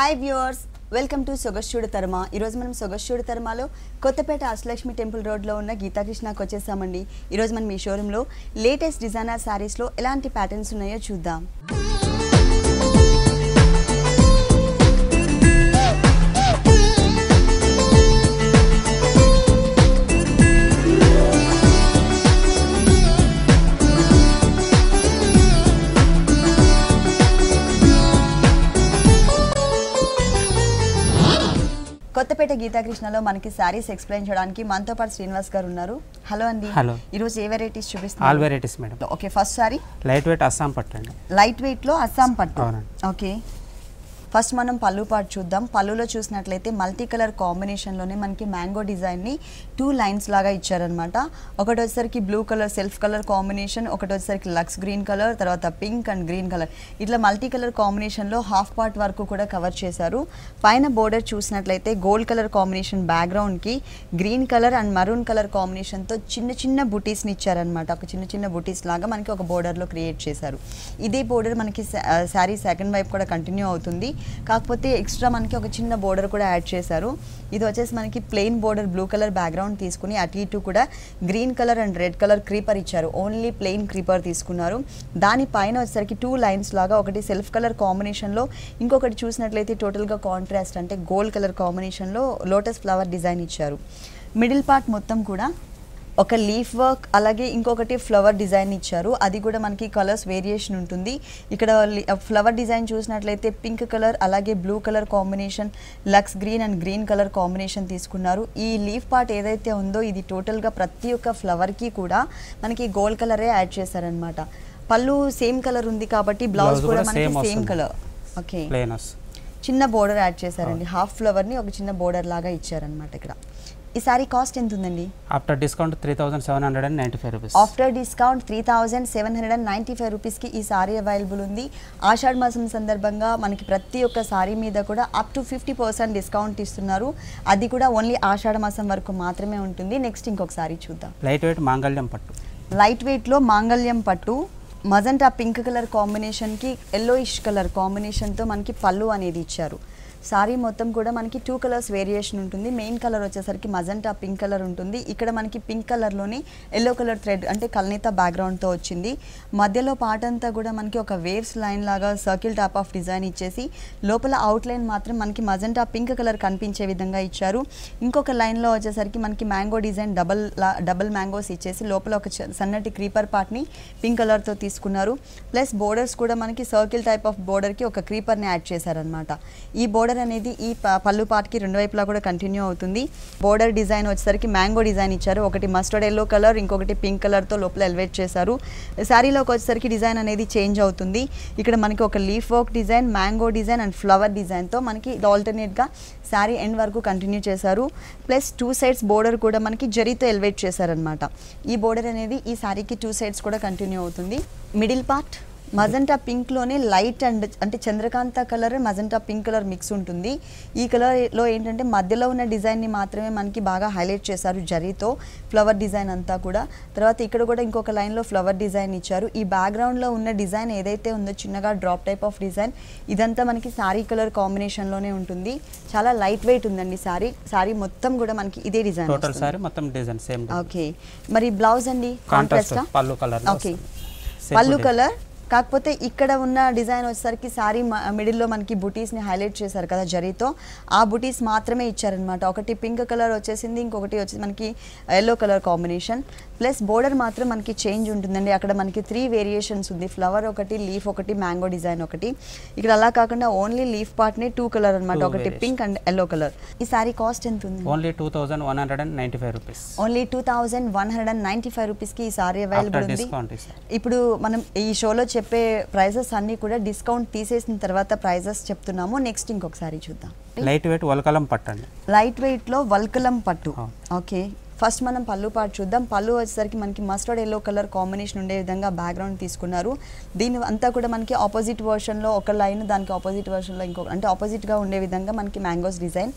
Hi viewers, welcome to సొగస్చూడు తర్మ. ఈరోజు మనం సొగస్చూడు తర్మలో కొత్తపేట అష్టలక్ష్మి టెంపుల్ రోడ్లో ఉన్న గీతాకృష్ణకి వచ్చేసామండి. ఈరోజు మనం ఈ షోరూంలో లేటెస్ట్ డిజైనర్ శారీస్లో ఎలాంటి ప్యాటర్న్స్ ఉన్నాయో చూద్దాం. కొత్తపేట గీతాకృష్ణలో మనకి సారీస్ ఎక్స్ప్లెయిన్ చేయడానికి మనతో పాటు శ్రీనివాస్ గారు ఉన్నారు. హలో అండి. హలో. ఈరోజు ఏ వెరైటీస్ చూపిస్తున్నారు? All varieties madam. Okay, first sorry light weight Assam పట్టు అండి. లైట్ వెయిట్ లో అస్సాం పట్టు. ఓకే, ఫస్ట్ మనం పళ్ళు పాటు చూద్దాం. పళ్ళులో చూసినట్లయితే మల్టీ కలర్ కాంబినేషన్లోనే మనకి మ్యాంగో డిజైన్ని 2 లైన్స్ లాగా ఇచ్చారనమాట. ఒకటి వచ్చేసరికి blue colour self colour combination, ఒకటి వచ్చేసరికి లక్స్ గ్రీన్ కలర్, తర్వాత పింక్ అండ్ గ్రీన్ కలర్, ఇట్లా మల్టీ కలర్ కాంబినేషన్లో హాఫ్ పార్ట్ వరకు కూడా కవర్ చేశారు. పైన బోర్డర్ చూసినట్లయితే గోల్డ్ కలర్ కాంబినేషన్ బ్యాక్గ్రౌండ్కి green colour and maroon colour కాంబినేషన్తో చిన్న చిన్న బుటీస్ని ఇచ్చారనమాట. ఒక చిన్న చిన్న బుటీస్ లాగా మనకి ఒక బోర్డర్లో క్రియేట్ చేశారు. ఇదే బోర్డర్ మనకి శారీ సెకండ్ వైపు కూడా కంటిన్యూ అవుతుంది. కాకపోతే ఎక్స్ట్రా మనకి ఒక చిన్న బోర్డర్ కూడా యాడ్ చేశారు. ఇది వచ్చేసి మనకి plain border blue colour background తీసుకుని అటు ఇటు కూడా green colour and red colour creeper ఇచ్చారు. ఓన్లీ ప్లెయిన్ క్రీపర్ తీసుకున్నారు. దానిపైన వచ్చేసరికి 2 లైన్స్ లాగా ఒకటి సెల్ఫ్ కలర్ కాంబినేషన్లో, ఇంకొకటి చూసినట్లయితే టోటల్గా కాంట్రాస్ట్ అంటే గోల్డ్ కలర్ కాంబినేషన్లో లోటస్ ఫ్లవర్ డిజైన్ ఇచ్చారు. మిడిల్ పార్ట్ మొత్తం కూడా ఒక లీఫ్ వర్క్, అలాగే ఇంకొకటి ఫ్లవర్ డిజైన్ ఇచ్చారు. అది కూడా మనకి కలర్స్ వేరియేషన్ ఉంటుంది. ఇక్కడ ఫ్లవర్ డిజైన్ చూసినట్లయితే పింక్ కలర్ అలాగే బ్లూ కలర్ కాంబినేషన్, లక్స్ green and green colour combination తీసుకున్నారు. ఈ లీఫ్ పార్ట్ ఏదైతే ఉందో ఇది టోటల్గా ప్రతి ఒక్క ఫ్లవర్కి కూడా మనకి గోల్డ్ కలరే యాడ్ చేశారనమాట. పళ్ళు సేమ్ కలర్ ఉంది కాబట్టి బ్లౌజ్ కూడా మనకి సేమ్ కలర్. ఓకే, చిన్న బోర్డర్ యాడ్ చేశారండి. హాఫ్ ఫ్లవర్ని ఒక చిన్న బోర్డర్ లాగా ఇచ్చారనమాట. ఇక్కడ ఈ సారీ కాస్ట్ ఎంత ఉందండి? After discount 3795 rupees. After discount 3795 రూపీస్కి ఈ సారీ అవైలబుల్ ఉంది. ఆషాఢ మాసం సందర్భంగా మనకి ప్రతి ఒక్క సారీ మీద కూడా అప్ టు 50% డిస్కౌంట్ ఇస్తున్నారు. అది కూడా ఓన్లీ ఆషాఢ మాసం వరకు మాత్రమే ఉంటుంది. నెక్స్ట్ ఇంకొక సారీ చూద్దాం. లైట్ వెయిట్ మాంగళ్యం పట్టు. లైట్ వెయిట్లో మాంగళ్యం పట్టు మజంటా పింక్ కలర్ కాంబినేషన్కి ఎల్లోయిష్ కలర్ కాంబినేషన్తో మనకి పళ్ళు అనేది ఇచ్చారు. సారీ మొత్తం కూడా మనకి 2 కలర్స్ వేరియేషన్ ఉంటుంది. మెయిన్ కలర్ వచ్చేసరికి మజంటా పింక్ కలర్ ఉంటుంది. ఇక్కడ మనకి పింక్ కలర్లోని ఎల్లో కలర్ థ్రెడ్ అంటే కల్నేత బ్యాక్గ్రౌండ్తో వచ్చింది. మధ్యలో పార్ట్ అంతా కూడా మనకి ఒక వేవ్స్ లైన్ లాగా సర్కిల్ టైప్ ఆఫ్ డిజైన్ ఇచ్చేసి లోపల అవుట్లైన్ మాత్రం మనకి మజంటా పింక్ కలర్ కనిపించే విధంగా ఇచ్చారు. ఇంకొక లైన్లో వచ్చేసరికి మనకి మ్యాంగో డిజైన్ డబల్ మ్యాంగోస్ ఇచ్చేసి లోపల ఒక సన్నటి క్రీపర్ పార్ట్ని పింక్ కలర్తో తీసుకున్నారు. ప్లస్ బోర్డర్స్ కూడా మనకి సర్కిల్ టైప్ ఆఫ్ బోర్డర్కి ఒక క్రీపర్ని యాడ్ చేశారనమాట. ఈ బోర్డర్ అనేది ఈ పళ్ళు పార్ట్కి రెండు వైపులా కూడా కంటిన్యూ అవుతుంది. బోర్డర్ డిజైన్ వచ్చేసరికి మ్యాంగో డిజైన్ ఇచ్చారు. ఒకటి మస్టర్డ్ ఎల్లో కలర్, ఇంకొకటి పింక్ కలర్తో లోపల ఎలివేట్ చేశారు. శారీలోకి వచ్చేసరికి డిజైన్ అనేది చేంజ్ అవుతుంది. ఇక్కడ మనకి ఒక leaf work design, mango design and flower డిజైన్తో మనకి ఆల్టర్నేట్గా శారీ ఎండ్ వరకు కంటిన్యూ చేశారు. ప్లస్ 2 సైడ్స్ బోర్డర్ కూడా మనకి జరీతో ఎలివేట్ చేశారనమాట. ఈ బోర్డర్ అనేది ఈ శారీకి 2 సైడ్స్ కూడా కంటిన్యూ అవుతుంది. మిడిల్ పార్ట్ మజంటా పింక్లోనే లైట్ అండ్ అంటే చంద్రకాంత colour magenta pink colour mix ఉంటుంది. ఈ కలర్లో ఏంటంటే మధ్యలో ఉన్న డిజైన్ని మాత్రమే మనకి బాగా హైలైట్ చేశారు జరీతో, ఫ్లవర్ డిజైన్ అంతా కూడా. తర్వాత ఇక్కడ కూడా ఇంకొక లైన్లో ఫ్లవర్ డిజైన్ ఇచ్చారు. ఈ బ్యాక్గ్రౌండ్లో ఉన్న డిజైన్ ఏదైతే ఉందో చిన్నగా డ్రాప్ టైప్ ఆఫ్ డిజైన్, ఇదంతా మనకి శారీ కలర్ కాంబినేషన్లోనే ఉంటుంది. చాలా లైట్ వెయిట్ ఉందండి శారీ మొత్తం కూడా మనకి ఇదే డిజైన్. టోటల్ శారీ మొత్తం డిజైన్ సేమ్. ఓకే, మరి బ్లౌజ్ అండి కాంట్రాస్ట్ పళ్ళు కలర్. ఓకే, పళ్ళు కలర్. కాకపోతే ఇక్కడ ఉన్న డిజైన్ వచ్చేసరికి శారీ మిడిల్లో మనకి బుటీస్ని హైలైట్ చేశారు కదా జరీతో, ఆ బుటీస్ మాత్రమే ఇచ్చారనమాట. ఒకటి పింక్ కలర్ వచ్చేసింది, ఇంకొకటి వచ్చేసి మనకి yellow colour combination. Plus border మాత్రం మనకి చేంజ్ ఉంటుందండి. అక్కడ మనకి 3 వేరియేషన్స్ ఉంది. ఫ్లవర్ ఒకటి, లీఫ్ ఒకటి, మ్యాంగో డిజైన్ ఒకటి. ఇక్కడ అలా కాకుండా ఓన్లీ లీఫ్ పార్ట్నే 2 కలర్ అనమాట, ఒకటి పింక్ అండ్ ఎల్లో కలర్. ఈ శారీ కాస్ట్ ఎంత ఉంది? Only 2195 rupees. ఓన్లీ 2195 రూపీస్కి ఈ సారీ అవైలబుల్ ఉంది. ఇప్పుడు మనం ఈ షోలో చెప్పే ప్రైజెస్ అన్నీ కూడా డిస్కౌంట్ తీసేసిన తర్వాత ప్రైజెస్ చెప్తున్నాము. నెక్స్ట్ ఇంకొకసారి చూద్దాం. లైట్ వెయిట్ వల్కలం పట్టు అండి. లైట్ వెయిట్లో వల్కలం పట్టు. ఓకే, ఫస్ట్ మనం పళ్ళు పార్ట్ చూద్దాం. పళ్ళు వచ్చేసరికి మనకి మస్టర్డ్ ఎల్లో కలర్ కాంబినేషన్ ఉండే విధంగా బ్యాక్గ్రౌండ్ తీసుకున్నారు. దీని అంతా కూడా మనకి ఆపోజిట్ వర్షన్లో ఒక లైన్, దానికి ఆపోజిట్ వర్షన్లో ఇంకొక, అంటే ఆపోజిట్గా ఉండే విధంగా మనకి మ్యాంగోస్ డిజైన్,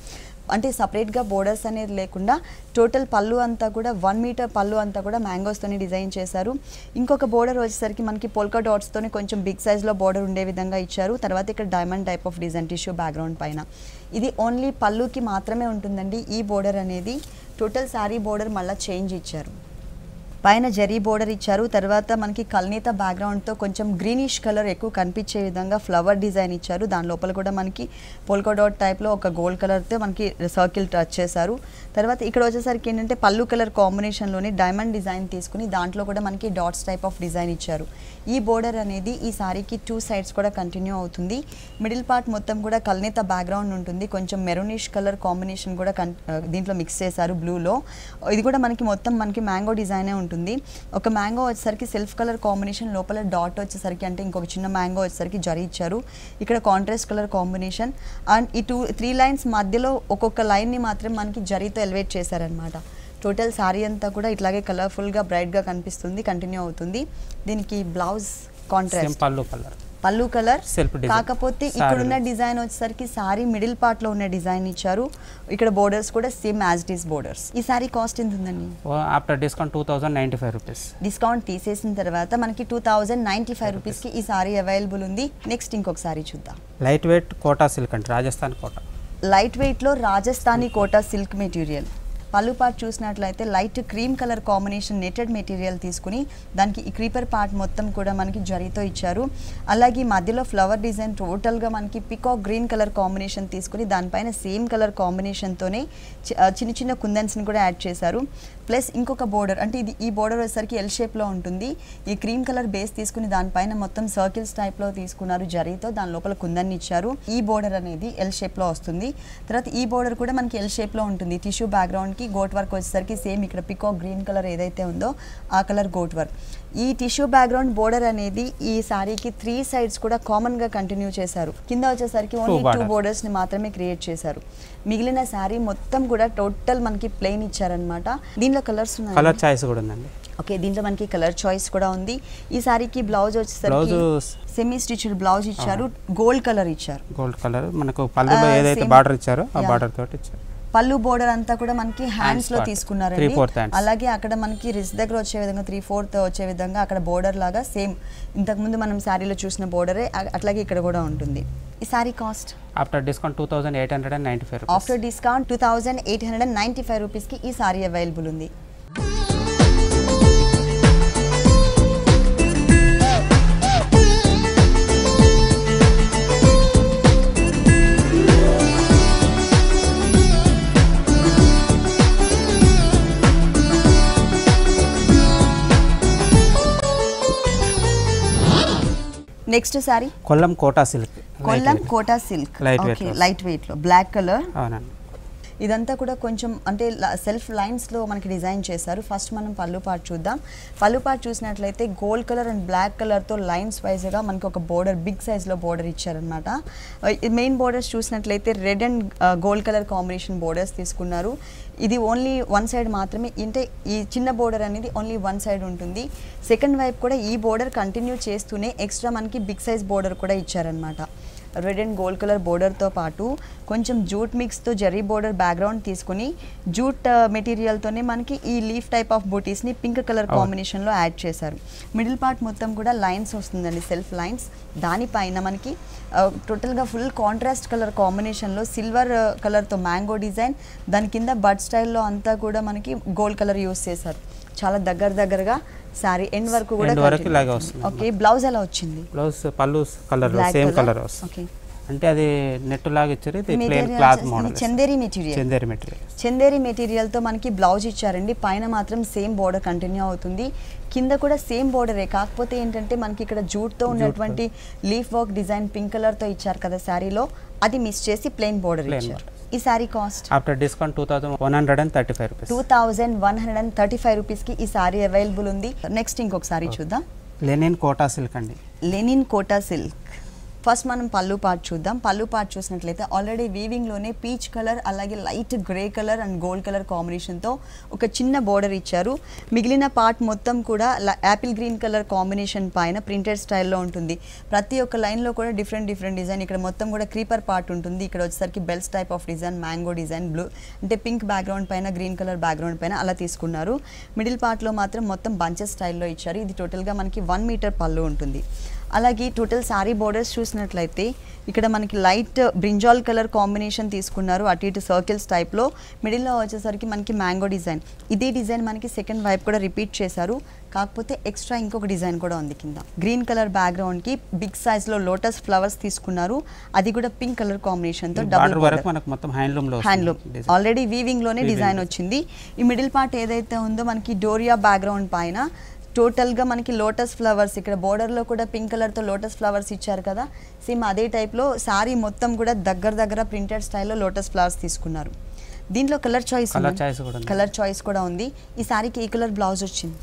అంటే సపరేట్గా బోర్డర్స్ అనేది లేకుండా టోటల్ పళ్ళు అంతా కూడా 1 మీటర్ పళ్ళు అంతా కూడా మ్యాంగోస్తోని డిజైన్ చేశారు. ఇంకొక బోర్డర్ వచ్చేసరికి మనకి పోల్కా డాట్స్తోని కొంచెం బిగ్ సైజ్లో బోర్డర్ ఉండే విధంగా ఇచ్చారు. తర్వాత ఇక్కడ diamond type of design tissue background పైన. ఇది ఓన్లీ పళ్ళుకి మాత్రమే ఉంటుందండి ఈ బోర్డర్ అనేది. టోటల్ శారీ బోర్డర్ మళ్ళీ చేంజ్ ఇచ్చారు. పైన జరీ బోర్డర్ ఇచ్చారు. తర్వాత మనకి కల్నేత బ్యాక్గ్రౌండ్తో కొంచెం గ్రీనిష్ కలర్ ఎక్కువ కనిపించే విధంగా ఫ్లవర్ డిజైన్ ఇచ్చారు. దాని లోపల కూడా మనకి పోల్కా డాట్ టైప్లో ఒక గోల్డ్ కలర్తో మనకి సర్కిల్ టచ్ చేశారు. తర్వాత ఇక్కడ వచ్చేసరికి ఏంటంటే పళ్ళు కలర్ కాంబినేషన్లోని డైమండ్ డిజైన్ తీసుకుని దాంట్లో కూడా మనకి డాట్స్ టైప్ ఆఫ్ డిజైన్ ఇచ్చారు. ఈ బోర్డర్ అనేది ఈ సారీకి 2 సైడ్స్ కూడా కంటిన్యూ అవుతుంది. మిడిల్ పార్ట్ మొత్తం కూడా కల్నేత బ్యాక్గ్రౌండ్ ఉంటుంది. కొంచెం మెరూనిష్ కలర్ కాంబినేషన్ కూడా దీంట్లో మిక్స్ చేశారు బ్లూలో. ఇది కూడా మనకి మొత్తం మనకి మ్యాంగో డిజైనే ఉంటుంది. ఒక మ్యాంగో వచ్చేసరికి సెల్ఫ్ కలర్ కాంబినేషన్, లోపల డాట్ వచ్చేసరికి అంటే ఇంకొక చిన్న మ్యాంగో వచ్చేసరికి జరీ ఇచ్చారు. ఇక్కడ కాంట్రాస్ట్ కలర్ కాంబినేషన్ అండ్ ఈ 3 లైన్స్ మధ్యలో ఒక్కొక్క లైన్ని మాత్రం మనకి జరీతో ఎలివేట్ చేశారనమాట. టోటల్ శారీ అంతా కూడా ఇట్లాగే కలర్ఫుల్గా బ్రైట్గా కనిపిస్తుంది, కంటిన్యూ అవుతుంది. దీనికి బ్లౌజ్ కాంట్రాస్ట్ పళ్ళు కలర్, కాకపోతే ఇక్కడున్న డిజైన్ వచ్చేసరికి సారీ మిడిల్ పార్ట్ లో ఉన్న డిజైన్ ఇచ్చారు. ఇక్కడ బోర్డర్స్ కూడా same as it is borders. ఈ సారీ కాస్ట్ ఎంత ఉందండి? After discount 2095 rupees. డిస్కౌంట్ తీసేసిన తర్వాత మనకి 2095 రూపీస్కి ఈ సారీ అవైలబుల్ ఉంది. నెక్స్ట్ ఇంకొక సారీ చూద్దాం. లైట్ వెయిట్ కోటా సిల్క్ అంటే రాజస్థాన్ కోటా. లైట్ వెయిట్లో రాజస్థానీ కోటా సిల్క్ మెటీరియల్. పళ్ళు పార్ట్ చూసినట్లయితే light cream colour combination netted material తీసుకుని దానికి ఈ క్రీపర్ పార్ట్ మొత్తం కూడా మనకి జరీతో ఇచ్చారు. అలాగే మధ్యలో ఫ్లవర్ డిజైన్ టోటల్గా మనకి పికాక్ గ్రీన్ కలర్ కాంబినేషన్ తీసుకుని దానిపైన సేమ్ కలర్ కాంబినేషన్తోనే చిన్న చిన్న కుందన్స్ని కూడా యాడ్ చేశారు. ప్లస్ ఇంకొక బోర్డర్, అంటే ఇది ఈ బోర్డర్ వచ్చేసరికి ఎల్ షేప్లో ఉంటుంది. ఈ క్రీమ్ కలర్ బేస్ తీసుకుని దానిపైన మొత్తం సర్కిల్స్ టైప్లో తీసుకున్నారు జరీతో, దాని లోపల కుందన్ని ఇచ్చారు. ఈ బోర్డర్ అనేది ఎల్ షేప్లో వస్తుంది. తర్వాత ఈ బోర్డర్ కూడా మనకి ఎల్ షేప్లో ఉంటుంది. టిష్యూ బ్యాక్గ్రౌండ్కి గోట్ వర్క్ వచ్చేసరికి సేమ్ ఇక్కడ పికాక్ గ్రీన్ కలర్ ఏదైతే ఉందో ఆ కలర్ గోట్ వర్క్. ఈ టిష్యూ బ్యాక్గ్రౌండ్ బోర్డర్ అనేది ఈ సారీకి 3 సైడ్స్ కూడా కామన్గా కంటిన్యూ చేశారు. కింద వచ్చేసరికి ఓన్లీ 2 బోర్డర్స్ని మాత్రమే క్రియేట్ చేశారు. మిగిలిన శారీ మొత్తం కూడా టోటల్ మనకి ప్లెయిన్ ఇచ్చారనమాట. దీనిలో కలర్స్ ఉన్నాయి, కలర్ చాయిస్ కూడా ఉందండి. ఓకే, దీంట్లో మనకి కలర్ చాయిస్ కూడా ఉంది. ఈ సారీకి బ్లౌజ్ వచ్చేసరికి సెమీ స్టిచ్డ్ బ్లౌజ్ ఇచ్చారు, గోల్డ్ కలర్ ఇచ్చారు. గోల్డ్ కలర్ మనకు పళ్ళులో ఏదైతే బార్డర్ ఇచ్చారో ఆ బార్డర్ తోటి ఇచ్చారు. పళ్ళు బోర్డర్ అంతా కూడా మనకి హ్యాండ్స్ లో తీసుకున్నారండి. అలాగే అక్కడ మనకి రిస్ట్ దగ్గర వచ్చే విధంగా 3/4 వచ్చే విధంగా అక్కడ బోర్డర్ లాగా సేమ్ ఇంతకుముందు మనం శారీలో చూసిన బోర్డరే అట్లాగే ఇక్కడ కూడా ఉంటుంది. ఈ sari cost after discount 2895 rupees. After discount 2895 రూపీస్కి ఈ సారీ అవైలబుల్ ఉంది. Next sari Kollam Kota silk. Kollam Kota silk light weight లో బ్లాక్ కలర్. అవునండి. ఇదంతా కూడా కొంచెం అంటే సెల్ఫ్ లైన్స్లో మనకి డిజైన్ చేశారు. ఫస్ట్ మనం పళ్ళు పార్ట్ చూద్దాం. పళ్ళు పార్ట్ చూసినట్లయితే గోల్డ్ కలర్ అండ్ బ్లాక్ కలర్తో లైన్స్ వైజ్గా మనకి ఒక బోర్డర్ బిగ్ సైజ్లో బోర్డర్ ఇచ్చారనమాట. మెయిన్ బోర్డర్స్ చూసినట్లయితే red and gold colour combination borders తీసుకున్నారు. ఇది ఓన్లీ 1 సైడ్ మాత్రమే, అంటే ఈ చిన్న బోర్డర్ అనేది ఓన్లీ 1 సైడ్ ఉంటుంది. సెకండ్ వైపు కూడా ఈ బోర్డర్ కంటిన్యూ చేస్తూనే ఎక్స్ట్రా మనకి బిగ్ సైజ్ బోర్డర్ కూడా ఇచ్చారనమాట. రెడ్ అండ్ గోల్డ్ కలర్ బోర్డర్తో పాటు కొంచెం జూట్ మిక్స్తో జరీ బోర్డర్ బ్యాక్గ్రౌండ్ తీసుకుని జూట్ మెటీరియల్తోనే మనకి ఈ లీఫ్ టైప్ ఆఫ్ బూటీస్ని పింక్ కలర్ కాంబినేషన్లో యాడ్ చేశారు. మిడిల్ పార్ట్ మొత్తం కూడా లైన్స్ వస్తుందండి, సెల్ఫ్ లైన్స్. దానిపైన మనకి టోటల్గా ఫుల్ కాంట్రాస్ట్ కలర్ కాంబినేషన్లో సిల్వర్ కలర్తో మ్యాంగో డిజైన్, దాని కింద బడ్ స్టైల్లో అంతా కూడా మనకి గోల్డ్ కలర్ యూస్ చేశారు. చాలా దగ్గరగా సారీ ఎండ్ వరకు కూడా ఇలాగే వస్తుంది. ఓకే, బ్లౌజ్ ఎలా వచ్చింది? బ్లౌజ్ పళ్ళు కలర్ సేమ్ కలర్ వస్తుంది. ఓకే, అంటే అది నెట్ లాగా ఇచ్చారు. ఇది plain cloth model, Chanderi material తో మనకి బ్లౌజ్ ఇచ్చారండి. పైన మాత్రం సేమ్ బోర్డర్ కంటిన్యూ అవుతుంది. కింద కూడా సేమ్ బోర్డరే, కాకపోతే ఏంటంటే మనకి ఇక్కడ జూట్ తో ఉన్నటువంటి leaf work design pink colour తో ఇచ్చారు కదా శారీలో, అది మిస్ చేసి ప్లెయిన్ బోర్డర్ ఇచ్చారు. ఈ sari cost after discount 2135 rupees. 2135 రూపీస్కి ఈ సారీ అవైలబుల్ ఉంది. నెక్స్ట్ ఇంకొక సారీ చూద్దాం. లెనిన్ కోటా సిల్క్ అండి. లెనిన్ కోటా సిల్క్ ఫస్ట్ మనం పళ్ళు పార్ట్ చూద్దాం. పళ్ళు పార్ట్ చూసినట్లయితే ఆల్రెడీ వీవింగ్లోనే పీచ్ కలర్ అలాగే light grey colour and gold colour కాంబినేషన్తో ఒక చిన్న బోర్డర్ ఇచ్చారు. మిగిలిన పార్ట్ మొత్తం కూడా యాపిల్ గ్రీన్ కలర్ కాంబినేషన్ పైన ప్రింటెడ్ స్టైల్లో ఉంటుంది. ప్రతి ఒక్క లైన్లో కూడా డిఫరెంట్ డిజైన్. ఇక్కడ మొత్తం కూడా క్రీపర్ పార్ట్ ఉంటుంది. ఇక్కడ వచ్చేసరికి bells type of design, mango design, blue అంటే పింక్ బ్యాక్గ్రౌండ్ పైన గ్రీన్ కలర్ బ్యాక్గ్రౌండ్ పైన అలా తీసుకున్నారు. మిడిల్ పార్ట్లో మాత్రం మొత్తం బంచెస్ స్టైల్లో ఇచ్చారు. ఇది టోటల్గా మనకి 1 మీటర్ పళ్ళు ఉంటుంది. అలాగే టోటల్ శారీ బోర్డర్స్ చూసినట్లయితే ఇక్కడ మనకి లైట్ బ్రింజాల్ కలర్ కాంబినేషన్ తీసుకున్నారు. అటు ఇటు సర్కిల్స్ టైప్లో. మిడిల్లో వచ్చేసరికి మనకి మ్యాంగో డిజైన్. ఇదే డిజైన్ మనకి సెకండ్ వైపు కూడా రిపీట్ చేశారు. కాకపోతే ఎక్స్ట్రా ఇంకొక డిజైన్ కూడా ఉంది కింద. గ్రీన్ కలర్ బ్యాక్గ్రౌండ్కి బిగ్ సైజ్లో లోటస్ ఫ్లవర్స్ తీసుకున్నారు. అది కూడా పింక్ కలర్ కాంబినేషన్తో డబుల్ హ్యాండ్లూమ్ ఆల్రెడీ వీవింగ్లోనే డిజైన్ వచ్చింది. ఈ మిడిల్ పార్ట్ ఏదైతే ఉందో మనకి డోరియా బ్యాక్గ్రౌండ్ పైన టోటల్గా మనకి లోటస్ ఫ్లవర్స్, ఇక్కడ బోర్డర్లో కూడా పింక్ కలర్తో లోటస్ ఫ్లవర్స్ ఇచ్చారు కదా, సేమ్ అదే టైప్లో శారీ మొత్తం కూడా దగ్గర ప్రింటెడ్ స్టైల్లో లోటస్ ఫ్లవర్స్ తీసుకున్నారు. దీంట్లో కలర్ చాయిస్ కూడా ఉంది. ఈ శారీకి ఏ కలర్ బ్లౌజ్ వచ్చింది?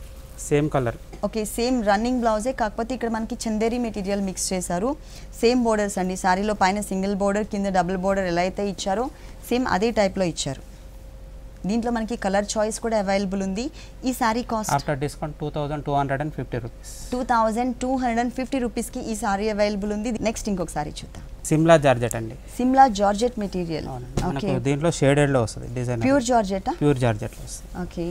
Same colour. Okay, same running బ్లౌజే, కాకపోతే ఇక్కడ మనకి చందేరి మెటీరియల్ మిక్స్ చేశారు. సేమ్ బోర్డర్స్ అండి. శారీలో పైన సింగిల్ బోర్డర్, కింద డబుల్ బోర్డర్ ఎలా అయితే ఇచ్చారో సేమ్ అదే టైప్లో ఇచ్చారు. దీంట్లో మనకి కలర్ చాయిస్ కూడా అవైలబుల్ ఉంది. ఈ sari cost after discount 2250 rupees. 2250 రూపీస్కి ఈ శారీ అవైలబుల్ ఉంది. నెక్స్ట్ ఇంకొక శారీ చూద్దాం. సిమ్లా జార్జెట్ అండి. Shimla georgette material. ఓకే, దీంట్లో షేడెడ్లో వస్తుంది డిజైన్. ప్యూర్ జార్జెటా? ప్యూర్ జార్జెట్లో వస్తుంది. ఓకే,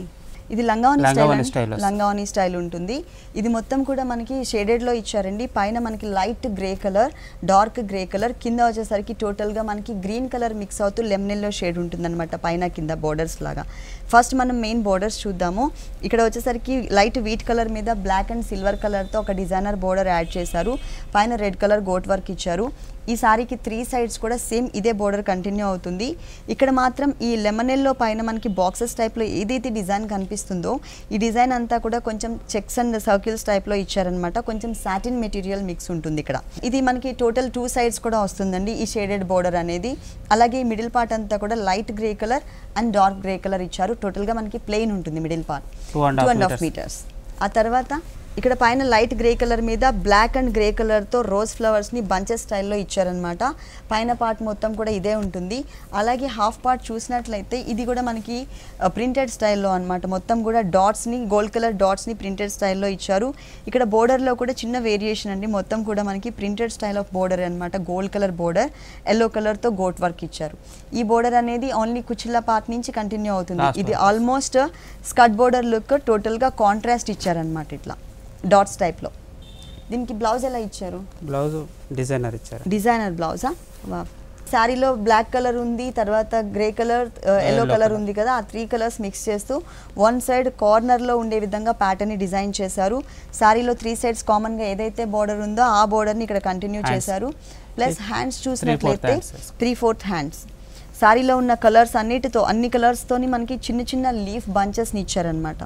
ఇది లంగావని స్టైల్ ఉంటుంది. ఇది మొత్తం కూడా మనకి షేడెడ్లో ఇచ్చారండి. పైన మనకి light grey colour, dark grey colour, కింద వచ్చేసరికి టోటల్గా మనకి గ్రీన్ కలర్ మిక్స్ అవుతూ లెమన్ ఎల్లో షేడ్ ఉంటుందన్నమాట పైన కింద బోర్డర్స్ లాగా. ఫస్ట్ మనం మెయిన్ బోర్డర్స్ చూద్దాము. ఇక్కడ వచ్చేసరికి లైట్ వీట్ కలర్ మీద బ్లాక్ అండ్ సిల్వర్ కలర్తో ఒక డిజైనర్ బోర్డర్ యాడ్ చేశారు. పైన రెడ్ కలర్ గోట్ వర్క్ ఇచ్చారు. ఈ సారీకి 3 సైడ్స్ కూడా సేమ్ ఇదే బోర్డర్ కంటిన్యూ అవుతుంది. ఇక్కడ మాత్రం ఈ లెమన్ ఎల్లో పైన మనకి బాక్సెస్ టైప్లో ఏదైతే డిజైన్ కనిపిస్తుందో ఈ డిజైన్ అంతా కూడా కొంచెం చెక్స్ అండ్ సర్కిల్స్ టైప్లో ఇచ్చారనమాట. కొంచెం సాటిన్ మెటీరియల్ మిక్స్ ఉంటుంది ఇక్కడ. ఇది మనకి టోటల్ 2 సైడ్స్ కూడా వస్తుందండి ఈ షేడెడ్ బోర్డర్ అనేది. అలాగే మిడిల్ పార్ట్ అంతా కూడా light grey colour and dark grey colour ఇచ్చారు. టోటల్గా మనకి ప్లెయిన్ ఉంటుంది మిడిల్ పార్ట్ 2.5 మీటర్స్. ఆ తర్వాత ఇక్కడ పైన లైట్ గ్రే కలర్ మీద బ్లాక్ అండ్ గ్రే కలర్తో రోజ్ ఫ్లవర్స్ని బంచెస్ స్టైల్లో ఇచ్చారనమాట. పైన పార్ట్ మొత్తం కూడా ఇదే ఉంటుంది. అలాగే హాఫ్ పార్ట్ చూసినట్లయితే ఇది కూడా మనకి ప్రింటెడ్ స్టైల్లో అనమాట. మొత్తం కూడా డాట్స్ని, గోల్డ్ కలర్ డాట్స్ని ప్రింటెడ్ స్టైల్లో ఇచ్చారు. ఇక్కడ బోర్డర్లో కూడా చిన్న వేరియేషన్ అండి. మొత్తం కూడా మనకి ప్రింటెడ్ స్టైల్ ఆఫ్ బోర్డర్ అనమాట. గోల్డ్ కలర్ బోర్డర్, ఎల్లో కలర్తో గోట్ వర్క్ ఇచ్చారు. ఈ బోర్డర్ అనేది ఓన్లీ కుచ్చిళ్ళ పార్ట్ నుంచి కంటిన్యూ అవుతుంది. ఇది ఆల్మోస్ట్ స్కర్ట్ బోర్డర్ లుక్ టోటల్గా కాంట్రాస్ట్ ఇచ్చారనమాట ఇట్లా డాట్స్ టైప్లో. దీనికి బ్లౌజ్ ఎలా ఇచ్చారు? బ్లౌజ్ డిజైనర్ ఇచ్చారు. డిజైనర్ బ్లౌజా? శారీలో బ్లాక్ కలర్ ఉంది, తర్వాత గ్రే కలర్, ఎల్లో కలర్ ఉంది కదా, ఆ 3 కలర్స్ మిక్స్ చేస్తూ 1 సైడ్ కార్నర్లో ఉండే విధంగా ప్యాటర్న్ని డిజైన్ చేశారు. శారీలో 3 సైడ్స్ కామన్గా ఏదైతే బోర్డర్ ఉందో ఆ బోర్డర్ని ఇక్కడ కంటిన్యూ చేశారు. ప్లస్ హ్యాండ్స్ చూసినట్లయితే 3/4 హ్యాండ్స్. శారీలో ఉన్న కలర్స్ అన్ని కలర్స్తోని మనకి చిన్న లీఫ్ బంచెస్ని ఇచ్చారనమాట.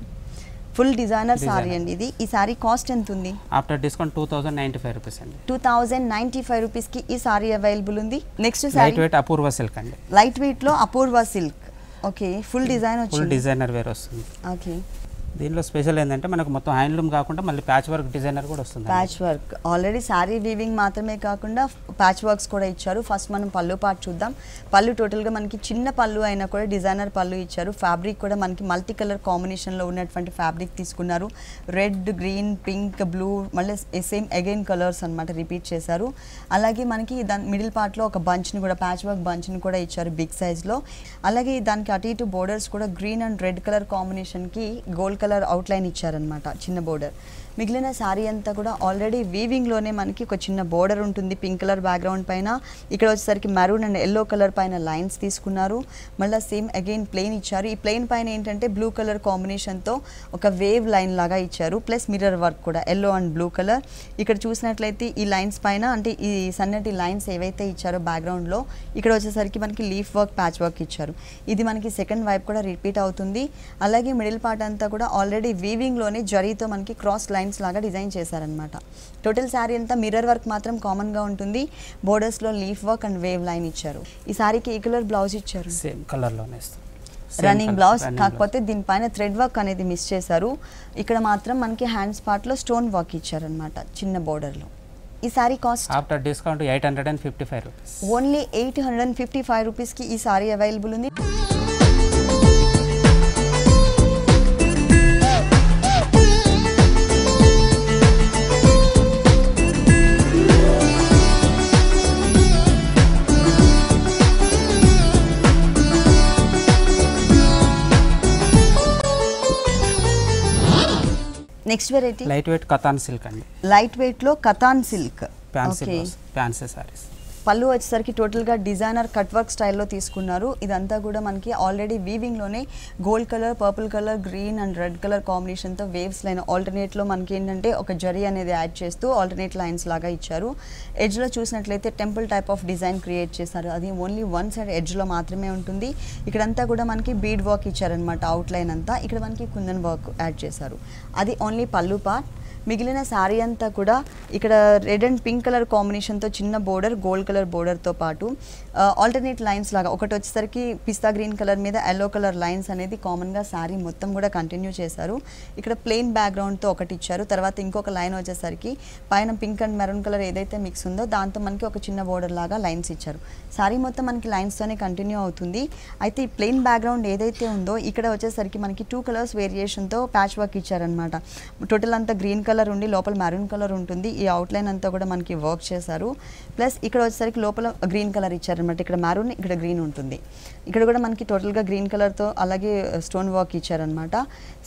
ఫుల్ డిజైనర్ సారీ అండి ఇది. ఈ సారీ కాస్ట్ ఎంత ఉంది? ఆఫ్టర్ డిస్కౌంట్ 2095 రూపీస్ అండి. 2095 రూపీస్కి ఈ సారీ అవైలబుల్ ఉంది. నెక్స్ట్ లైట్ వెయిట్ అపూర్వ సిల్క్ అండి. లైట్ వెయిట్లో అపూర్వ సిల్క్. ఓకే, ఫుల్ డిజైన్ వచ్చింది. ఫుల్ డిజైనర్ వేర్ వస్తుంది. ఓకే, దీనిలో స్పెషల్ ఏంటంటే మనకు మొత్తం హ్యాండ్లూమ్ కాకుండా మళ్ళీ ప్యాచ్ వర్క్ డిజైనర్ కూడా వస్తుంది. Patch work already sari weaving మాత్రమే కాకుండా ప్యాచ్ వర్క్స్ కూడా ఇచ్చారు. ఫస్ట్ మనం పళ్ళు పార్ట్ చూద్దాం. పళ్ళు టోటల్గా మనకి చిన్న పళ్ళు అయినా కూడా డిజైనర్ పళ్ళు ఇచ్చారు. ఫ్యాబ్రిక్ కూడా మనకి మల్టీ కలర్ కాంబినేషన్లో ఉన్నటువంటి ఫ్యాబ్రిక్ తీసుకున్నారు. రెడ్, గ్రీన్, పింక్, బ్లూ, మళ్ళీ సేమ్ అగైన్ కలర్స్ అనమాట రిపీట్ చేశారు. అలాగే మనకి దాని మిడిల్ పార్ట్లో ఒక బంచ్ని కూడా, ప్యాచ్ వర్క్ బంచ్ని కూడా ఇచ్చారు బిగ్ సైజ్లో. అలాగే దానికి అటు ఇటు బోర్డర్స్ కూడా గ్రీన్ అండ్ రెడ్ కలర్ కాంబినేషన్కి గోల్డ్ కలర్ అవుట్లైన్ ఇచ్చారనమాట, చిన్న బోర్డర్. మిగిలిన శారీ అంతా కూడా ఆల్రెడీ వీవింగ్లోనే మనకి ఒక చిన్న బోర్డర్ ఉంటుంది పింక్ కలర్ బ్యాక్గ్రౌండ్ పైన. ఇక్కడ వచ్చేసరికి మెరూన్ అండ్ ఎల్లో కలర్ పైన లైన్స్ తీసుకున్నారు. మళ్ళీ సేమ్ అగైన్ ప్లెయిన్ ఇచ్చారు. ఈ ప్లెయిన్ పైన ఏంటంటే బ్లూ కలర్ కాంబినేషన్తో ఒక వేవ్ లైన్ లాగా ఇచ్చారు. ప్లస్ మిర్రర్ వర్క్ కూడా ఎల్లో అండ్ బ్లూ కలర్. ఇక్కడ చూసినట్లయితే ఈ లైన్స్ పైన అంటే ఈ సన్నటి లైన్స్ ఏవైతే ఇచ్చారో బ్యాక్గ్రౌండ్లో ఇక్కడ వచ్చేసరికి మనకి లీఫ్ వర్క్, ప్యాచ్ వర్క్ ఇచ్చారు. ఇది మనకి సెకండ్ వైపు కూడా రిపీట్ అవుతుంది. అలాగే మిడిల్ పార్ట్ అంతా కూడా ఆల్రెడీ వీవింగ్లోనే జరీతో మనకి క్రాస్ లైన్స్ లాగా డిజైన్ చేశారనమాట. టోటల్ శారీ అంతా మిర్రర్ వర్క్ మాత్రం కామన్గా ఉంటుంది. బోర్డర్స్లో leaf work and wave line ఇచ్చారు. ఈ శారీకి ఏ కలర్ బ్లౌజ్ ఇచ్చారు? సేమ్ కలర్లోనే రన్నింగ్ బ్లౌజ్, కాకపోతే దీనిపైన థ్రెడ్ వర్క్ అనేది మిస్ చేశారు. ఇక్కడ మాత్రం మనకి హ్యాండ్స్ పార్ట్లో స్టోన్ వర్క్ ఇచ్చారనమాట చిన్న బోర్డర్లో. ఈ sari cost after discount 855 rupees. Only 855 రూపీస్కి ఈ సారీ అవైలబుల్ ఉంది. Next variety light weight katan silk అండి. లైట్ వెయిట్లో కతాన్ సిల్క్ ఫ్యాన్సీ సారీస్. పళ్ళు వచ్చేసరికి టోటల్గా డిజైనర్ కట్ వర్క్ స్టైల్లో తీసుకున్నారు. ఇదంతా కూడా మనకి ఆల్రెడీ వీవింగ్లోనే gold colour, purple colour, green and red colour కాంబినేషన్తో వేవ్స్ లైన్ ఆల్టర్నేట్లో మనకి ఏంటంటే ఒక జరీ అనేది యాడ్ చేస్తూ ఆల్టర్నేట్ లైన్స్ లాగా ఇచ్చారు. ఎడ్జ్లో చూసినట్లయితే temple type of design create చేశారు. అది ఓన్లీ వన్ సైడ్ ఎడ్జ్లో మాత్రమే ఉంటుంది. ఇక్కడంతా కూడా మనకి బీడ్ వర్క్ ఇచ్చారనమాట. అవుట్లైన్ అంతా ఇక్కడ మనకి కుందన్ వర్క్ యాడ్ చేశారు. అది ఓన్లీ పళ్ళు పార్ట్. మిగిలిన శారీ అంతా కూడా ఇక్కడ రెడ్ అండ్ పింక్ కలర్ కాంబినేషన్తో చిన్న బోర్డర్, గోల్డ్ కలర్ బోర్డర్తో పాటు ఆల్టర్నేట్ లైన్స్ లాగా ఒకటి వచ్చేసరికి పిస్తా గ్రీన్ కలర్ మీద ఎల్లో కలర్ లైన్స్ అనేది కామన్గా శారీ మొత్తం కూడా కంటిన్యూ చేశారు. ఇక్కడ ప్లెయిన్ బ్యాక్గ్రౌండ్తో ఒకటి ఇచ్చారు. తర్వాత ఇంకొక లైన్ వచ్చేసరికి పైన పింక్ అండ్ మెరూన్ కలర్ ఏదైతే మిక్స్ ఉందో దాంతో మనకి ఒక చిన్న బోర్డర్ లాగా లైన్స్ ఇచ్చారు. శారీ మొత్తం మనకి లైన్స్తోనే కంటిన్యూ అవుతుంది. అయితే ఈ ప్లెయిన్ బ్యాక్గ్రౌండ్ ఏదైతే ఉందో ఇక్కడ వచ్చేసరికి మనకి 2 కలర్స్ వేరియేషన్తో ప్యాచ్ వర్క్ ఇచ్చారనమాట. టోటల్ అంతా గ్రీన్ కలర్ ఉండి లోపల మెరూన్ కలర్ ఉంటుంది. ఈ అవుట్లైన్ అంతా కూడా మనకి వర్క్ చేశారు. ప్లస్ ఇక్కడ వచ్చేసరికి లోపల గ్రీన్ కలర్ ఇచ్చారనమాట. ఇక్కడ మెరూన్, ఇక్కడ గ్రీన్ ఉంటుంది. ఇక్కడ కూడా మనకి టోటల్గా గ్రీన్ కలర్తో అలాగే స్టోన్ వర్క్ ఇచ్చారనమాట.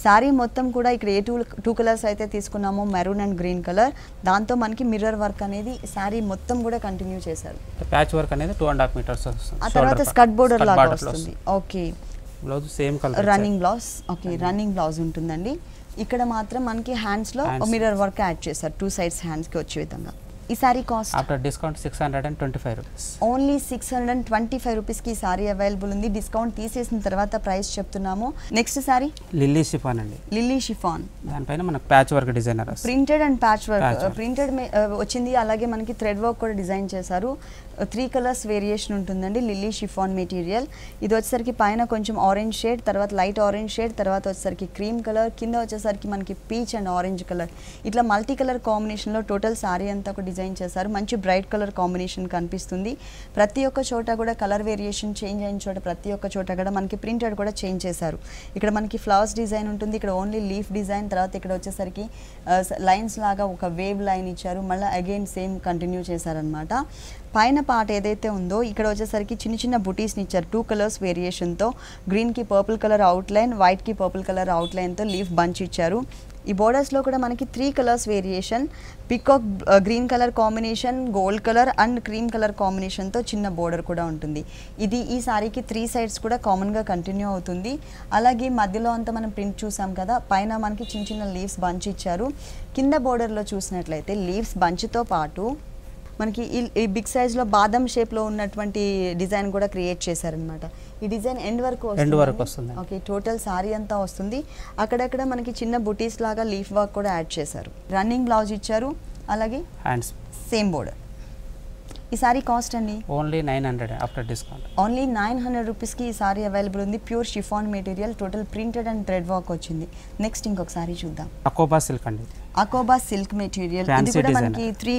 శారీ మొత్తం కూడా ఇక్కడ ఏ టూ కలర్స్ అయితే తీసుకున్నామో మెరూన్ అండ్ గ్రీన్ కలర్, దాంతో మనకి మిర్రర్ వర్క్ అనేది శారీ మొత్తం కూడా కంటిన్యూ చేశారు. ప్యాచ్ వర్క్ అనేది 2.5 మీటర్స్ వస్తుంది. ఆ తర్వాత స్కర్ట్ బోర్డర్ లాగా వస్తుంది. Okay, blouse same colour running blouse. Okay, running blouse ఉంటుందండి. ఇక్కడ మాత్రం మనకి హ్యాండ్స్లో మిర్రర్ వర్క్ యాడ్ చేశారు. 2 సైడ్స్ హ్యాండ్స్కి వచ్చే విధంగా. ఈ sari cost after discount 625 rupees. Only 625 రూపీస్కి ఈ సారీ అవైలబుల్ ఉంది. డిస్కౌంట్ తీసేసిన తర్వాత ప్రైస్ చెప్తున్నాము. నెక్స్ట్ సారీ లిల్లీ షిఫాన్ అండి. లిల్లీ షిఫాన్, దానిపైన మనకు patch work designer printed and patch work. Printed వచ్చింది, అలాగే మనకి థ్రెడ్ వర్క్ కూడా డిజైన్ చేశారు. 3 కలర్స్ వేరియేషన్ ఉంటుందండి. Lily chiffon material. ఇది వచ్చేసరికి పైన కొంచెం ఆరెంజ్ షేడ్, తర్వాత లైట్ ఆరెంజ్ షేడ్, తర్వాత వచ్చేసరికి క్రీమ్ కలర్, కింద వచ్చేసరికి మనకి పీచ్ అండ్ ఆరెంజ్ కలర్, ఇట్లా మల్టీ కలర్ కాంబినేషన్లో టోటల్ సారీ అంతా ఒక డిజైన్ చేశారు. మంచి బ్రైట్ కలర్ కాంబినేషన్ కనిపిస్తుంది. ప్రతి ఒక్క చోట కూడా కలర్ వేరియేషన్ చేంజ్ అయిన చోట ప్రతి ఒక్క చోట కూడా మనకి ప్రింటెడ్ కూడా చేంజ్ చేశారు. ఇక్కడ మనకి ఫ్లవర్స్ డిజైన్ ఉంటుంది, ఇక్కడ ఓన్లీ లీఫ్ డిజైన్, తర్వాత ఇక్కడ వచ్చేసరికి లైన్స్ లాగా ఒక వేవ్ లైన్ ఇచ్చారు. మళ్ళీ అగైన్ సేమ్ కంటిన్యూ చేశారనమాట. పైన పార్ట్ ఏదైతే ఉందో ఇక్కడ వచ్చేసరికి చిన్న చిన్న బుటీస్ని ఇచ్చారు. 2 కలర్స్ వేరియేషన్తో, గ్రీన్కి పర్పుల్ కలర్ అవుట్లైన్, వైట్కి పర్పుల్ కలర్ అవుట్లైన్తో లీఫ్ బంచ్ ఇచ్చారు. ఈ బోర్డర్స్లో కూడా మనకి 3 colours variation, peacock green colour combination, gold colour and cream colour కాంబినేషన్తో చిన్న బోర్డర్ కూడా ఉంటుంది. ఇది ఈ సారీకి 3 సైడ్స్ కూడా కామన్గా కంటిన్యూ అవుతుంది. అలాగే మధ్యలో అంతా మనం ప్రింట్ చూసాం కదా, పైన మనకి చిన్న చిన్న లీవ్స్ బంచ్ ఇచ్చారు. కింద బోర్డర్లో చూసినట్లయితే లీవ్స్ బంచ్తో పాటు మనకి ఈ బిగ్ సైజ్లో బాదం షేప్లో ఉన్నటువంటి డిజైన్ కూడా క్రియేట్ చేశారనమాట. ఈ డిజైన్ ఎండ్ వరకు వస్తుంది. ఓకే, టోటల్ సారీ అంతా వస్తుంది. అక్కడక్కడ మనకి చిన్న బుటీస్ లాగా లీఫ్ వర్క్ కూడా యాడ్ చేశారు. రన్నింగ్ బ్లౌజ్ ఇచ్చారు, అలాగే హ్యాండ్స్ సేమ్ బోర్డర్. ఈ సారీ కాస్ట్ అండి ఓన్లీ 900 ఆఫ్టర్ డిస్కౌంట్. ఓన్లీ 900 రూపీస్కి ఈ సారీ అవైలబుల్ ఉంది. Pure chiffon material, total printed and thread work వచ్చింది. నెక్స్ట్ ఇంకొక సారీ చూద్దాం. అకోబా సిల్క్ అండి. అకోబా సిల్క్ మెటీరియల్. ఇది కూడా మనకి 3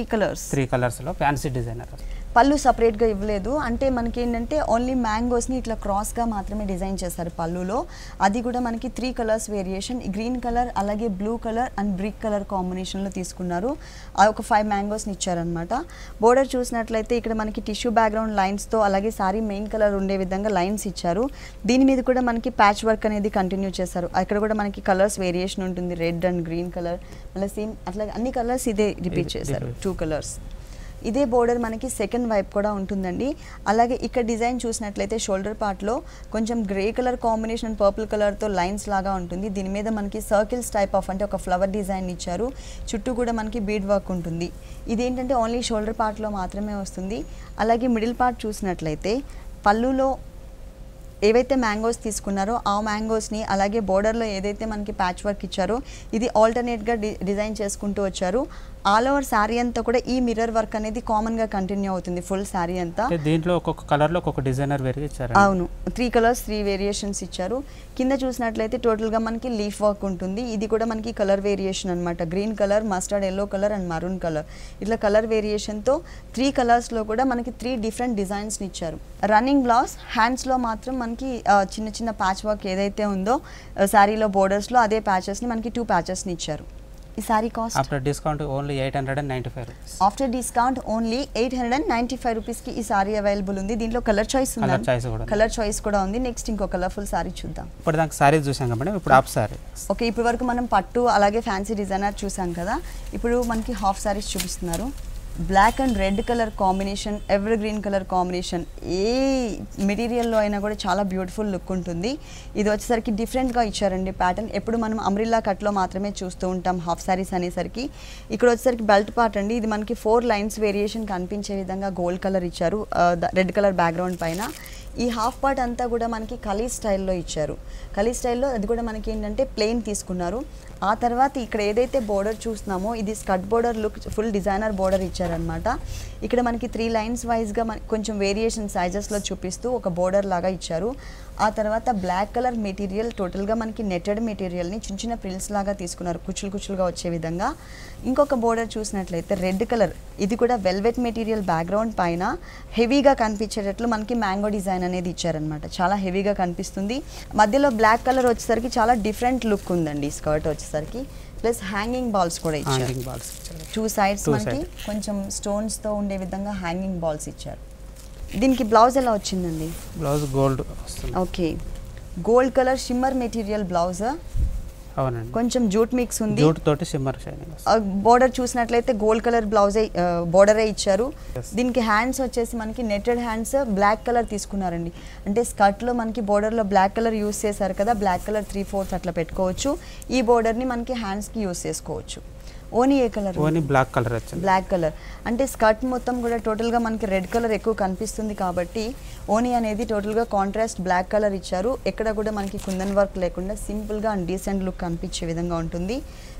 కలర్స్లో ఫ్యాన్సీ డిజైనర్. పళ్ళు సపరేట్గా ఇవ్వలేదు. అంటే మనకి ఏంటంటే ఓన్లీ మ్యాంగోస్ని ఇట్లా క్రాస్గా మాత్రమే డిజైన్ చేశారు పళ్ళులో. అది కూడా మనకి 3 కలర్స్ వేరియేషన్, గ్రీన్ కలర్ అలాగే blue colour and brick colour కాంబినేషన్లో తీసుకున్నారు. ఒక 5 మ్యాంగోస్ని ఇచ్చారనమాట. బోర్డర్ చూసినట్లయితే ఇక్కడ మనకి టిష్యూ బ్యాక్గ్రౌండ్ లైన్స్తో అలాగే సారీ మెయిన్ కలర్ ఉండే విధంగా లైన్స్ ఇచ్చారు. దీని మీద కూడా మనకి ప్యాచ్ వర్క్ అనేది కంటిన్యూ చేశారు. అక్కడ కూడా మనకి కలర్స్ వేరియేషన్ ఉంటుంది, రెడ్ అండ్ గ్రీన్ కలర్, మళ్ళీ సేమ్ అట్లా అన్ని కలర్స్ ఇదే రిపీట్ చేశారు. 2 కలర్స్. ఇదే బోర్డర్ మనకి సెకండ్ వైపు కూడా ఉంటుందండి. అలాగే ఇక్కడ డిజైన్ చూసినట్లయితే షోల్డర్ పార్ట్లో కొంచెం గ్రే కలర్ కాంబినేషన్ పర్పుల్ కలర్తో లైన్స్ లాగా ఉంటుంది. దీని మీద మనకి సర్కిల్స్ టైప్ ఆఫ్ అంటే ఒక ఫ్లవర్ డిజైన్ ఇచ్చారు. చుట్టూ కూడా మనకి బీడ్ వర్క్ ఉంటుంది. ఇదేంటంటే ఓన్లీ షోల్డర్ పార్ట్లో మాత్రమే వస్తుంది. అలాగే మిడిల్ పార్ట్ చూసినట్లయితే పళ్ళులో ఏవైతే మ్యాంగోస్ తీసుకున్నారో ఆ మ్యాంగోస్ని అలాగే బోర్డర్లో ఏదైతే మనకి ప్యాచ్ వర్క్ ఇచ్చారో ఇది ఆల్టర్నేట్గా డిజైన్ చేసుకుంటూ వచ్చారు. ఆల్ ఓవర్ శారీ అంతా కూడా ఈ మిర్రర్ వర్క్ అనేది కామన్గా కంటిన్యూ అవుతుంది ఫుల్ శారీ అంతా. దీంట్లో ఒక్కొక్క కలర్లో ఒక్కొక్క డిజైనర్ వేరే ఇచ్చారు. అవును, 3 కలర్స్ 3 వేరియేషన్స్ ఇచ్చారు. కింద చూసినట్లయితే టోటల్గా మనకి లీఫ్ వర్క్ ఉంటుంది. ఇది కూడా మనకి కలర్ వేరియేషన్ అనమాట. Green colour, mustard yellow colour and maroon colour, ఇట్లా కలర్ వేరియేషన్తో 3 కలర్స్లో కూడా మనకి 3 డిఫరెంట్ డిజైన్స్ని ఇచ్చారు. రన్నింగ్ బ్లౌజ్, హ్యాండ్స్లో మాత్రం మనకి చిన్న చిన్న ప్యాచ్ వర్క్ ఏదైతే ఉందో శారీలో బోర్డర్స్లో అదే ప్యాచెస్ని మనకి 2 ప్యాచెస్ని ఇచ్చారు. ఈ sari cost after discount only 895 rupees. After discount only 895 రూపీస్కి ఈ సారీ అవైలబుల్ ఉంది. దీంట్లో కలర్ చాయిస్ ఉంది, కలర్ చాయిస్ కూడా ఉంది. నెక్స్ట్ ఇంకో కలర్ఫుల్ సారీ చూద్దాం. ఇప్పుడు దానికి సారీ చూసాం కాబట్టి ఇప్పుడు హాఫ్ సారీ. ఓకే, ఇప్పుడు వరకు మనం పట్టు అలాగే ఫ్యాన్సీ డిజైనర్ చూసాం కదా. ఇప్పుడు మనకి హాఫ్ సారీస్ చూపిస్తున్నారు. Black and red colour combination, evergreen colour combination, ఏ మెటీరియల్లో అయినా కూడా చాలా బ్యూటిఫుల్ లుక్ ఉంటుంది. ఇది వచ్చేసరికి డిఫరెంట్గా ఇచ్చారండి ప్యాటర్న్. ఎప్పుడు మనం అమ్రిల్లా కట్లో మాత్రమే చూస్తూ ఉంటాం హాఫ్ సారీస్ అనేసరికి. ఇక్కడ వచ్చేసరికి బెల్ట్ పార్ట్ అండి. ఇది మనకి 4 లైన్స్ వేరియేషన్ కనిపించే విధంగా గోల్డ్ కలర్ ఇచ్చారు రెడ్ కలర్ బ్యాక్గ్రౌండ్ పైన. ఈ హాఫ్ పార్ట్ అంతా కూడా మనకి కలీ స్టైల్లో ఇచ్చారు. కలీ స్టైల్లో అది కూడా మనకి ఏంటంటే ప్లెయిన్ తీసుకున్నారు. ఆ తర్వాత ఇక్కడ ఏదైతే బోర్డర్ చూస్తున్నామో ఇది skirt border look, full designer border ఇచ్చారనమాట. ఇక్కడ మనకి 3 లైన్స్ వైజ్గా కొంచెం వేరియేషన్ సైజెస్లో చూపిస్తూ ఒక బోర్డర్ లాగా ఇచ్చారు. ఆ తర్వాత బ్లాక్ కలర్ మెటీరియల్, టోటల్గా మనకి నెట్టెడ్ మెటీరియల్ని చిన్న చిన్న ప్రిల్స్ లాగా తీసుకున్నారు, కుచ్చులు కుచ్చులుగా వచ్చే విధంగా. ఇంకొక బోర్డర్ చూసినట్లయితే రెడ్ కలర్, ఇది కూడా వెల్వెట్ మెటీరియల్ బ్యాక్గ్రౌండ్ పైన హెవీగా కనిపించేటట్లు మనకి మ్యాంగో డిజైన్ అనేది ఇచ్చారనమాట. చాలా హెవీగా కనిపిస్తుంది. మధ్యలో బ్లాక్ కలర్ వచ్చేసరికి చాలా డిఫరెంట్ లుక్ ఉందండి స్కర్ట్ వచ్చేసరికి. ప్లస్ హ్యాంగింగ్ బాల్స్ కూడా ఇచ్చారు. 2 సైడ్స్ మనకి కొంచెం స్టోన్స్తో ఉండే విధంగా హ్యాంగింగ్ బాల్స్ ఇచ్చారు. దీనికి బ్లౌజ్ ఎలా వచ్చిందండి? బ్లౌజ్ గోల్డ్ వస్తుంది. Okay, gold colour shimmer material blouse. అవునండి, కొంచెం జూట్ మిక్స్ ఉంది. జూట్ తోటి షిమ్మర్ షైనింగ్. బోర్డర్ చూసినట్లయితే గోల్డ్ కలర్ బ్లౌజే బోర్డరే ఇచ్చారు. దీనికి హ్యాండ్స్ వచ్చేసి మనకి నెట్టెడ్ హ్యాండ్స్ బ్లాక్ కలర్ తీసుకున్నారండి. అంటే స్కర్ట్లో మనకి బోర్డర్లో బ్లాక్ కలర్ యూస్ చేశారు కదా, బ్లాక్ కలర్ 3/4 అట్లా పెట్టుకోవచ్చు. ఈ బోర్డర్ని మనకి హ్యాండ్స్కి యూస్ చేసుకోవచ్చు. ఓనీ ఏ కలర్? ఓనీ బ్లాక్ కలర్ వచ్చింది. బ్లాక్ కలర్ అంటే స్కర్ట్ మొత్తం కూడా టోటల్గా మనకి రెడ్ కలర్ ఎక్కువ కనిపిస్తుంది కాబట్టి ఓనీ అనేది టోటల్గా కాంట్రాస్ట్ బ్లాక్ కలర్ ఇచ్చారు. ఎక్కడ కూడా మనకి కుందన్ వర్క్ లేకుండా సింపుల్గా అండ్ డీసెంట్ లుక్ కనిపించే విధంగా ఉంటుంది.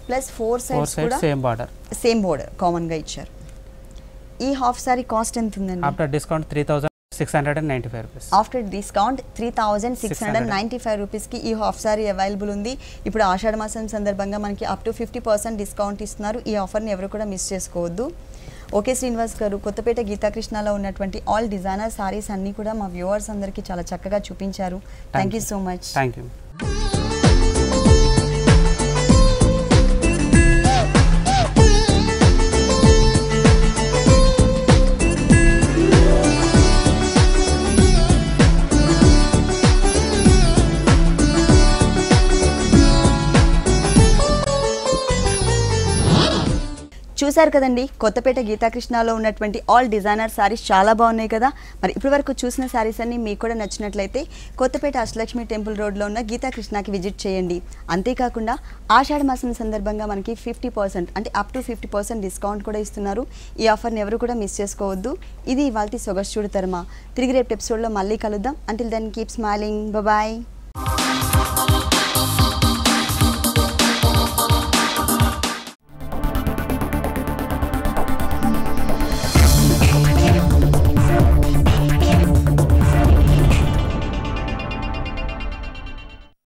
ప్లస్ 4 సైడ్స్ కూడా సేమ్ బోర్డర్ కామన్గా ఇచ్చారు. ఈ హాఫ్ సారీ కాస్ట్ ఎంత ఉందండి? After discount 3695 rupees. After discount 3695 రూపీస్కి ఈ హాఫ్ సారీ అవైలబుల్ ఉంది. ఇప్పుడు ఆషాఢ మాసం సందర్భంగా మనకి అప్ టు 50% డిస్కౌంట్ ఇస్తున్నారు. ఈ ఆఫర్ని ఎవరు కూడా మిస్ చేసుకోవద్దు. ఓకే శ్రీనివాస్ గారు, కొత్తపేట గీతాకృష్ణలో ఉన్నటువంటి ఆల్ డిజైనర్ సారీస్ అన్నీ కూడా మా వ్యూవర్స్ అందరికీ చాలా చక్కగా చూపించారు. Thank you so much. Thank you. చూశారు కదండి, కొత్తపేట గీతాకృష్ణలో ఉన్నటువంటి ఆల్ డిజైనర్ సారీస్ చాలా బాగున్నాయి కదా. మరి ఇప్పటి వరకు చూసిన సారీస్ అన్ని మీకు కూడా నచ్చినట్లయితే కొత్తపేట అష్టలక్ష్మి టెంపుల్ రోడ్లో ఉన్న గీతాకృష్ణకి విజిట్ చేయండి. అంతేకాకుండా ఆషాఢ మాసం సందర్భంగా మనకి 50% అంటే అప్ టు 50% డిస్కౌంట్ కూడా ఇస్తున్నారు. ఈ ఆఫర్ని ఎవరు కూడా మిస్ చేసుకోవద్దు. ఇది ఇవాల్టి సొగసు చూడతరమా. తిరిగి రేపు ఎపిసోడ్లో మళ్ళీ కలుద్దాం. Until then keep smiling. Bye.